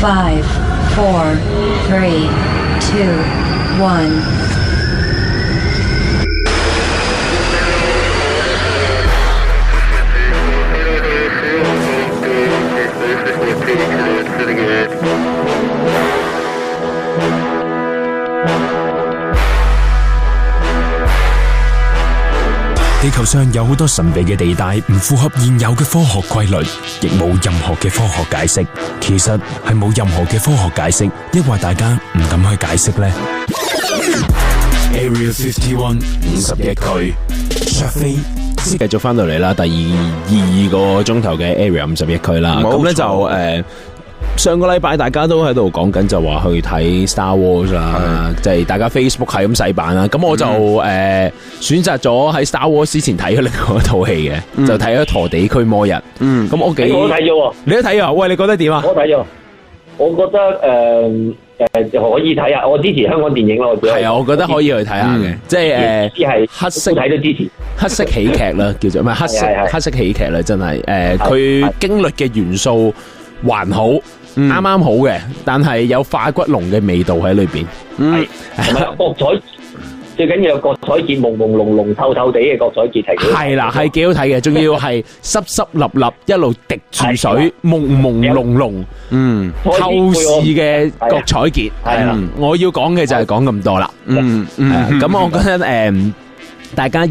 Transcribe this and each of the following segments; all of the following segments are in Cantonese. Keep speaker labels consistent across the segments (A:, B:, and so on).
A: 5, 4, 3, 2, 1.
B: 地球上有好多神秘嘅地帶，唔符合現有嘅科學規律，亦冇任何嘅科學解釋。其實係冇任何嘅科學解釋，抑或大家唔敢去解釋呢？ Area 51 51區，卓飛繼續翻到嚟啦，第二個鐘頭嘅 Area 51區啦。咁咧就上個禮拜大家都喺度講緊就話去睇 Star Wars 啦，即係大家 Facebook 係咁洗版啦。咁我就選擇咗喺 Star Wars 之前睇咗另外一套戲嘅，就睇咗《陀地驅魔日》。咁我都睇咗，你都睇咗？喂，你覺得點啊？
C: 我睇咗，我覺得可以睇下。我支持香港電影咯，
B: 係啊，我覺得可以去睇下嘅，即係黑色
C: 睇都支持。
B: 黑色喜劇啦，叫做咩？黑色喜劇啦，真係佢經歷嘅元素還好。啱啱好嘅，但係有化骨龍嘅味道喺裏邊。
C: 係同埋國彩，最緊要有國彩節，朦朦朧朧、透透地嘅國彩節係
B: 啦，係幾好睇嘅，仲要係濕濕立立，一路滴住水，朦朦朧朧，透視嘅國彩節係啦。我要講嘅就係講咁多啦。咁我覺得大家要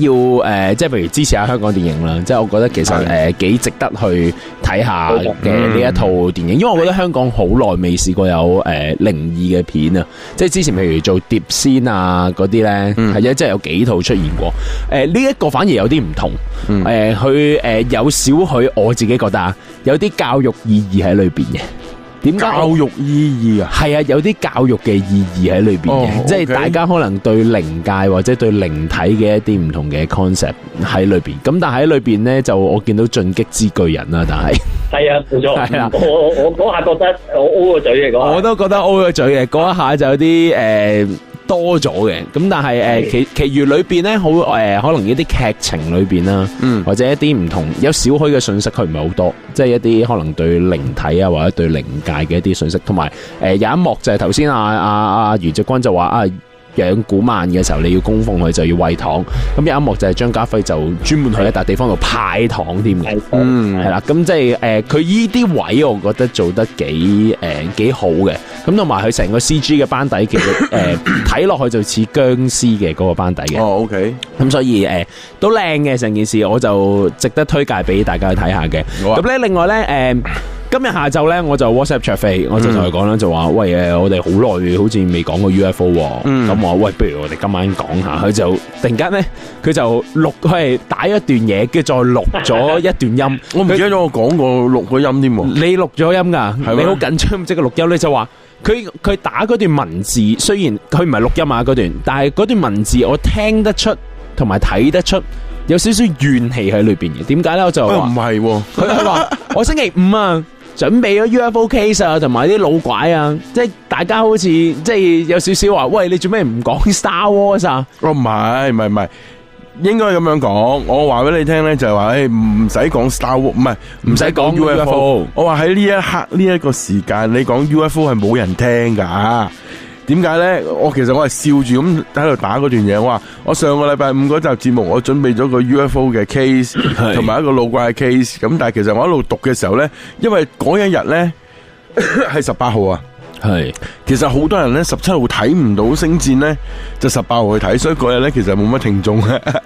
B: 即係譬如支持下香港電影啦，即係我覺得其實幾值得去睇下嘅呢一套電影，因為我覺得香港好耐未試過有靈異嘅片啊，即係之前譬如做碟仙啊嗰啲咧，係啊，即係有幾套出現過。呢一個反而有啲唔同，佢有少許我自己覺得啊，有啲教育意義喺裏邊嘅。點解
D: 教育意義啊？
B: 係啊，有啲教育嘅意義喺裏邊嘅，即係大家可能對靈界或者對靈體嘅一啲唔同嘅 concept 喺裏邊。咁但係喺裏邊咧，就我見到進擊之巨人啦，但係
C: 係啊，冇錯。係啊，我嗰下覺得我 O 個嘴嘅嗰下，
B: 我都覺得 O 個嘴嘅嗰一下就有啲多咗嘅，咁但係其餘裏邊咧，好可能一啲劇情裏邊啦，或者一啲唔同有少許嘅信息，佢唔係好多，即係一啲可能對靈體啊或者對靈界嘅一啲信息，同埋有一幕就係頭先阿余志軍就話養古曼嘅時候，你要供奉佢就要餵糖，咁有一幕就係張家輝就專門去一笪地方度派糖添嘅，係啦，咁即係佢依啲位我覺得做得幾好嘅，咁同埋佢成個 CG 嘅班底其實睇落去就似僵屍嘅嗰個班底嘅。
D: OK，
B: 咁所以都靚嘅成件事，我就值得推介俾大家去睇下嘅。咁咧另外咧今日下晝咧，我就 WhatsApp 卓飛，我就同佢講啦，就話喂我哋好耐好似未講過 UFO 喎，咁我話喂，不如我哋今晚講下。佢就突然間咧，佢就佢係打一段嘢，跟住再錄咗一段音。
D: 我唔記得咗我講過錄個音添喎。
B: 你錄咗音㗎？你好緊張，即係錄音咧就話佢打嗰段文字，雖然佢唔係錄音啊嗰段，但係嗰段文字我聽得出同埋睇得出有少少怨氣喺裏邊嘅。點解咧？我就話
D: 唔係喎，
B: 佢話我星期五啊。準備咗 UFO case 啊，同埋啲老拐啊，即係大家好似即係有少少話，喂，你做咩唔講 Star Wars 啊？
D: 唔係，應該咁樣講。我話俾你聽咧，就係話，唔使講 Star Wars， 唔使講 UFO。我話喺呢一刻呢一個時間，你講 UFO 係冇人聽噶。點解咧？其實我係笑住咁喺度打嗰段嘢。我上個禮拜五嗰集節目，我準備咗個 UFO 嘅 case， 同埋一個老怪嘅 case。咁但係其實我一路讀嘅時候咧，因為嗰一日咧係18號啊。係，其實好多人咧17號睇唔到星戰咧，就18號去睇，所以嗰日咧其實冇乜聽眾。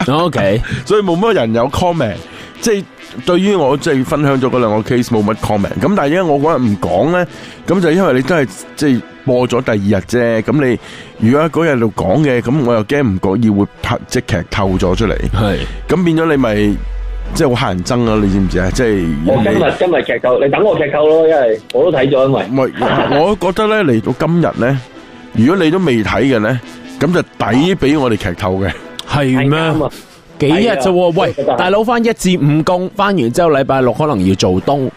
D: OK， 所以冇乜人有 comment。即係對於我即係分享咗嗰兩個 case 冇乜 comment。咁但係因為我嗰日唔講咧，咁就因為你都係即係播咗第二日啫。咁你如果嗰日度講嘅，咁我又驚唔覺意會拍即劇透咗出嚟。係，咁變咗你咪即係好乞人憎啊！你知唔知啊？即係
C: 我今日劇透，你等我劇透咯，因為我都睇咗，因為
D: 唔係，我覺得咧嚟到今日咧，如果你都未睇嘅咧，咁就抵俾我哋劇透嘅。
B: 係咩？幾日啫喎？喂，大佬翻1至5工，翻完之後禮拜6可能要做冬，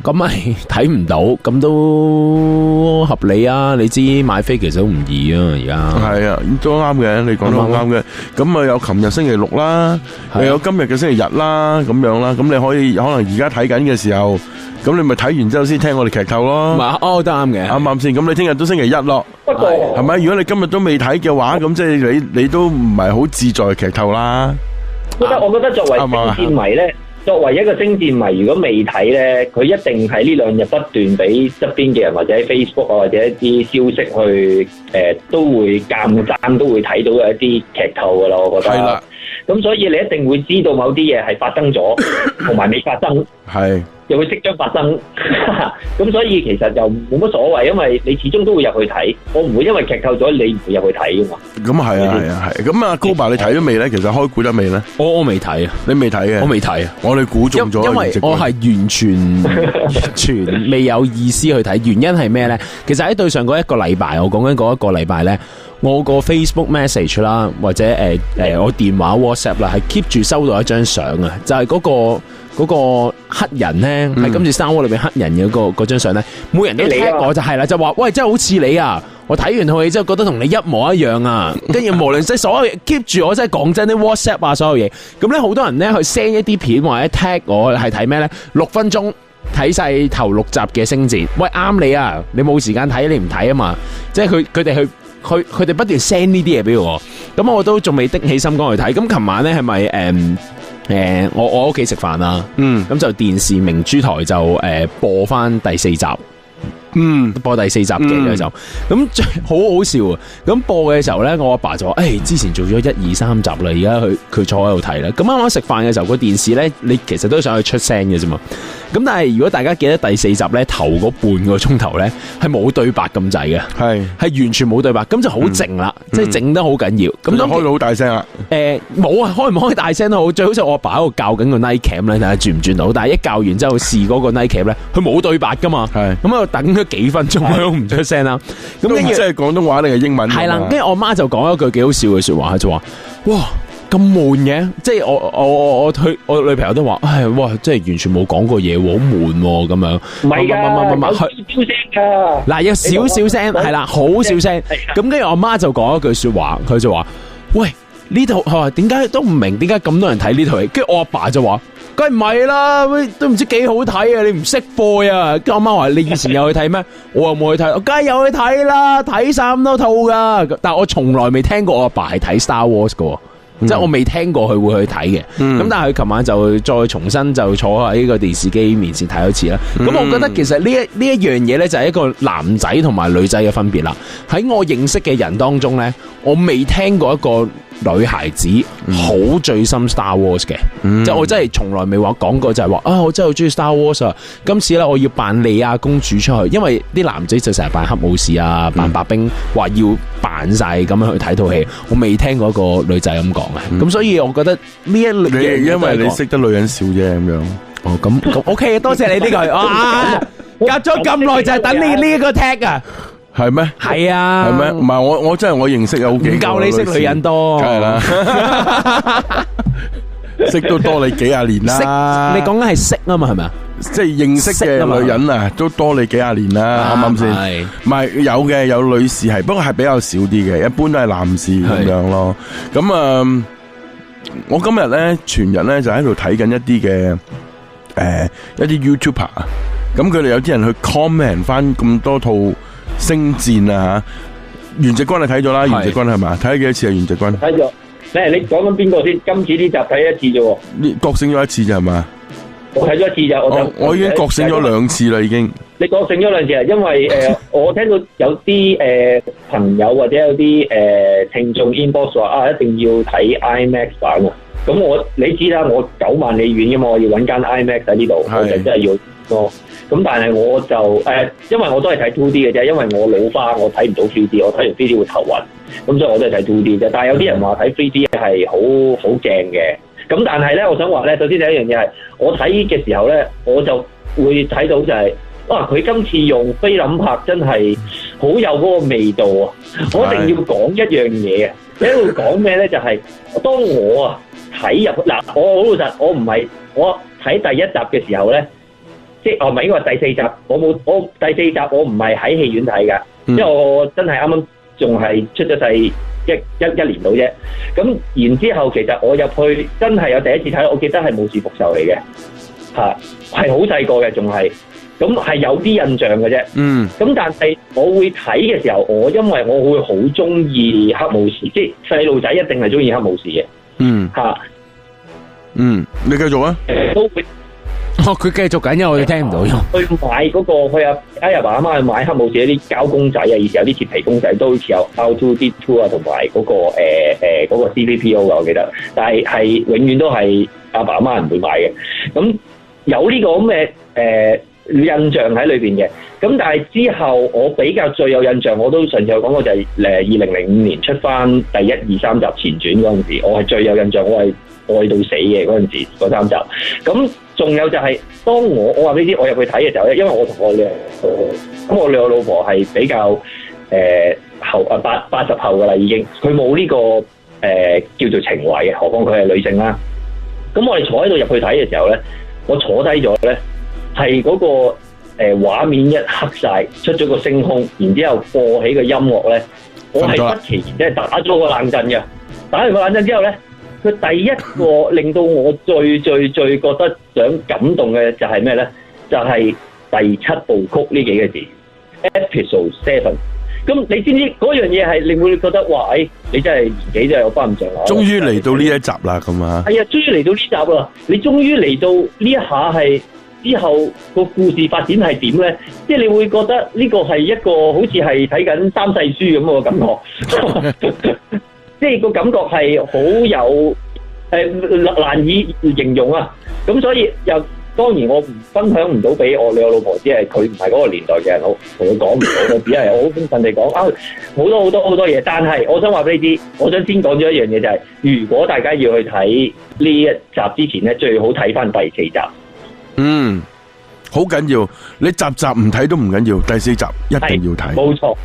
B: 咁咪睇唔到，咁都合理啊！你知買飛其實都唔易啊，而家
D: 係啊，都啱嘅，你講得啱嘅。咁啊有琴日星期6啦，又有今日嘅星期日啦，咁樣啦，咁你可能而家睇緊嘅時候，咁你咪睇完之後先聽我哋劇透咯。
B: 哦，都啱嘅，
D: 啱唔啱先？咁你聽日都星期1咯，係咪？如果你今日都未睇嘅話，咁即係你都唔係好自在劇透啦。
C: 我覺得作為星戰迷咧，作為一個星戰迷，如果未睇咧，佢一定喺呢2日不斷俾側邊嘅人或者喺 Facebook 啊或者一啲消息去都會間爭都會睇到有一啲劇透噶啦，我覺得。係啦。咁所以你一定會知道某啲嘢係發生咗，同埋未發生。係。又會即將發生，咁所以其實又冇乜所謂，因為你始終都會入去睇，我唔會因為劇透咗你唔會入去睇噶嘛。咁係啊，咁啊高爸你睇咗未咧？其實開估得未咧？我未睇啊，你未睇嘅？我未睇啊，我哋估中咗。因為我係完全未有意思去睇，原因係咩咧？其實喺對上嗰1個禮拜，我講緊嗰1個禮拜咧，我個 Facebook message 啦，或者我電話 WhatsApp 啦，係 keep 住收到一張相啊，就係嗰個黑人咧，喺今次 Star Wars 裏邊黑人嘅嗰張相咧，每人都 tag 我就係啦，就話喂，真係好似你啊！我睇完套戲之後覺得同你一模一樣啊！跟住無論即係所有嘢 keep 住我，真係講真啲 WhatsApp 啊，所有嘢。咁咧好多人咧去 send 一啲片或者 tag 我係睇咩咧？6分鐘睇晒頭6集嘅星戰，喂啱你啊！你冇時間睇，你唔睇啊嘛？即係佢哋佢哋不斷 send 呢啲嘢俾我，咁我都仲未的起心肝去睇。咁琴晚咧係咪我屋企食飯啦，咁就電視明珠台就播翻第4集。播第4集嘅就咁好好笑啊！咁播嘅時候咧，我阿爸就話：之前做咗1、2、3集啦，而家佢坐喺度睇啦。咁啱啱食飯嘅時候，個電視咧，你其實都想去出聲嘅啫嘛。咁但係如果大家記得第4集咧，頭嗰半個鐘頭咧係冇對白咁滯嘅，係完全冇對白，咁就好靜啦，即係靜得好緊要。咁開到好大聲啦。冇啊，開唔開大聲都好，最好似我阿爸喺度教緊個 night cam 咧，睇下轉唔轉到。但係一教完之後試嗰個 night cam 咧，佢冇對白噶嘛。咁喺度等咗幾分鐘，佢都唔出聲啦。咁跟住即係廣東話定係英文？係啦，跟住我媽就講一句幾好笑嘅說話，佢就話：哇！咁悶嘅，即係我女朋友都話，哇，即係完全冇講過嘢，好悶咁樣。唔係噶，有少聲噶。嗱，有少少聲，係啦，好少聲。咁跟住我媽就講一句說話，佢就話：喂，呢套佢話點解都唔明點解咁多人睇呢套戲？跟住我阿爸就話：梗係唔係啦，都唔知幾好睇啊！你唔識播啊！跟住我媽話：你以前有去睇咩？我又冇去睇，我梗係有去睇啦，睇晒咁多套噶。但係我從來未聽過我阿爸係睇 Star Wars 噶。即係我未聽過佢會去睇嘅，咁但係佢琴晚就再重新就坐喺個電視機面前睇一次啦。咁我覺得其實呢一樣嘢咧就係一個男仔同埋女仔嘅分別啦。喺我認識嘅人當中咧，我未聽過一個女孩子好醉心 Star Wars 嘅，即係我真係從來未話講過就係話我真係好中意 Star Wars 啊！今次咧我要扮莉亞公主出去，因為啲男仔就成日扮黑武士啊，扮白兵，話要扮晒咁樣去睇套戲。我未聽過一個女仔咁講嘅，咁所以我覺得呢一類嘢，因為你識得女人少啫咁樣。哦，咁 OK， 多謝你呢句。隔咗咁耐就係等你呢一個 tag 啊！係咩？係啊！係咩？唔係我真係我認識有好幾個，唔夠你識女人多，梗係啦，識都多你幾廿年啦。你講緊係識啊嘛，係咪啊？即係認識嘅女人啊，都多你幾廿年啦，啱唔啱先？係，唔係有嘅，有女士係，不過係比較少啲嘅，一般都係男士咁樣咯。咁啊，我今日咧全日咧就喺度睇緊一啲嘅一啲 YouTuber， 咁佢哋有啲人去 comment 翻咁多套星戰啊吓，袁植軍你睇咗啦，袁植軍係嘛？睇咗幾多次啊？袁植軍睇咗。你講緊邊個先？今次呢集睇一次啫喎。你覺醒咗一次啫係嘛？我睇咗一次咋，我已經覺醒咗2次啦已經。你覺醒咗2次啊？因為我聽到有啲朋友或者有啲聽眾 inbox 話一定要睇 IMAX 版啊。咁你知啦，我9萬里遠嘅嘛，我要揾間 IMAX 喺呢度，我就真係要咯。咁但係我就因為我都係睇 2D 嘅啫，因為我老花我睇唔到 3D， 我睇完 3D 會頭暈，咁所以我都係睇 2D 啫。但係有啲人話睇 3D 係好正嘅，咁但係咧，我想話咧，首先第一樣嘢係我睇嘅時候咧，我就會睇到就係佢今次用菲林拍真係好有嗰個味道啊！我一定要講一樣嘢啊！你喺度講咩咧？就係當我睇入嗱，我好老實，我睇第一集嘅時候咧，即係唔係應該話第四集，我第四集我唔係喺戲院睇㗎，因為我真係啱啱仲係出咗世一年到啫。咁然之後其實我入去真係有第一次睇，我記得係《武士復仇》嚟嘅，係好細個嘅仲係。咁係有啲印象嘅啫，咁但係我會睇嘅時候，因為我會好中意黑武士，即係細路仔一定係中意黑武士嘅，
D: 你繼續啊，
C: 都會，
B: 佢繼續緊，因為我哋聽唔到。
C: 去買嗰個，去阿爸阿媽去買黑武士一啲膠公仔啊，以前有啲鐵皮公仔都好似有 R2D2 啊，同埋嗰個 C3PO 啊，我記得，但係永遠都係阿爸阿媽唔會買嘅，咁有呢個咁嘅印象喺裏邊嘅，咁但係之後我比較最有印象，我都上次有講過就係2005年出翻第1、2、3集前傳嗰陣時，我係最有印象，我係愛到死嘅嗰陣時嗰3集。咁仲有就係當我話俾你知，我入去睇嘅時候咧，因為我同我兩個老婆係比較80後噶啦已經，佢冇呢個叫做情懷嘅，何況佢係女性啦。咁我哋坐喺度入去睇嘅時候咧，我坐低咗咧。係嗰個畫面一黑晒，出咗個星空，然之後播起個音樂咧，我係不其然即係打咗個冷震嘅。打完個冷震之後咧，佢第一個令到我最覺得想感動嘅就係咩咧？就係第7部曲呢幾個字 Episode 7。咁你知唔知嗰樣嘢係令會覺得哇？你真係年紀真係有翻咁上下。終於
D: 嚟到呢一集啦，咁啊！
C: 係啊，終於嚟到呢集啦！你終於嚟到呢一下係。之後個故事發展係點咧？即係你會覺得呢個係一個好似係睇緊三世書咁嘅感覺，即係個感覺係好有難以形容啊！咁所以又當然我分享唔到俾我兩個老婆知，係佢唔係嗰個年代嘅人，我同佢講唔到，我只係我好興奮地講好多嘢。但係我想話俾你知，我想先講咗一樣嘢就係，如果大家要去睇呢一集之前咧，最好睇翻第4集。
D: 好緊要，你集唔睇都唔緊要，第4集一定要睇。
C: 冇錯。